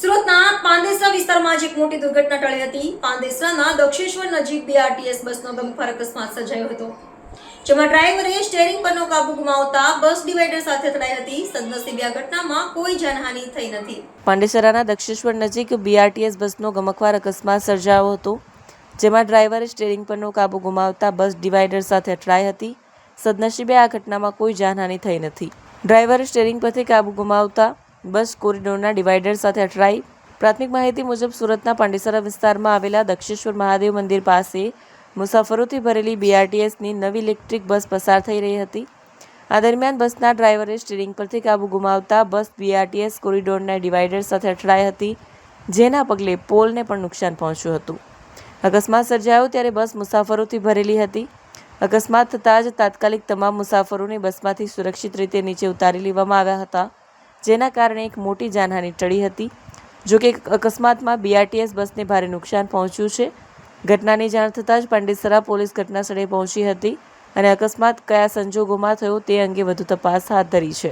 સુરતના પાંદેસરા વિસ્તારમાં આજે એક મોટી દુર્ઘટના ટળી હતી. પાંદેસરાના દક્ષેશ્વર નજીક બીઆરટીએસ બસનો ગમખ્વાર અકસ્માત સર્જાયો હતો, જેમાં ડ્રાઈવરે સ્ટીયરિંગ પરનો કાબુ ગુમાવતા બસ ડિવાઈડર સાથે અથડાઈ હતી. સદનસીબે આ ઘટનામાં કોઈ જાનહાનિ થઈ નથી. પાંડેસરાના દક્ષેશ્વર નજીક બીઆરટીએસ બસનો ગમખ્વાર અકસ્માત સર્જાયો હતો, જેમાં ડ્રાઈવરે સ્ટીયરિંગ પરનો કાબુ ગુમાવતા બસ ડિવાઈડર સાથે અથડાઈ હતી. સદનસીબે આ ઘટનામાં કોઈ જાનહાનિ થઈ નથી. ડ્રાઈવરે સ્ટીયરિંગ પરથી કાબુ ગુમાવતા બસ કોરિડોરના ડિવાઈડર સાથે અથડાઈ. પ્રાથમિક માહિતી મુજબ સુરતના પાંડેસરા વિસ્તારમાં આવેલા દક્ષેશ્વર મહાદેવ મંદિર પાસે મુસાફરોથી ભરેલી બીઆરટીએસની નવી ઇલેક્ટ્રિક બસ પસાર થઈ રહી હતી. આ દરમિયાન બસના ડ્રાઈવરે સ્ટીયરિંગ પરથી કાબુ ગુમાવતા બસ બીઆરટીએસ કોરિડોરના ડિવાઈડર સાથે અથડાઈ હતી, જેના પગલે પોલને પણ નુકસાન પહોંચ્યું હતું. અકસ્માત સર્જાયો ત્યારે બસ મુસાફરોથી ભરેલી હતી. અકસ્માત થતાં જ તાત્કાલિક તમામ મુસાફરોને બસમાંથી સુરક્ષિત રીતે નીચે ઉતારી લેવામાં આવ્યા હતા, જેના કારણે એક મોટી જાનહાનિ ટળી હતી. જોકે અકસ્માતમાં બીઆરટીએસ બસને ભારે નુકસાન પહોંચ્યું છે. ઘટનાની જાણ થતાં જ પાંડેસરા પોલીસ ઘટનાસ્થળે પહોંચી હતી અને અકસ્માત કયા સંજોગોમાં થયો તે અંગે વધુ તપાસ હાથ ધરી છે.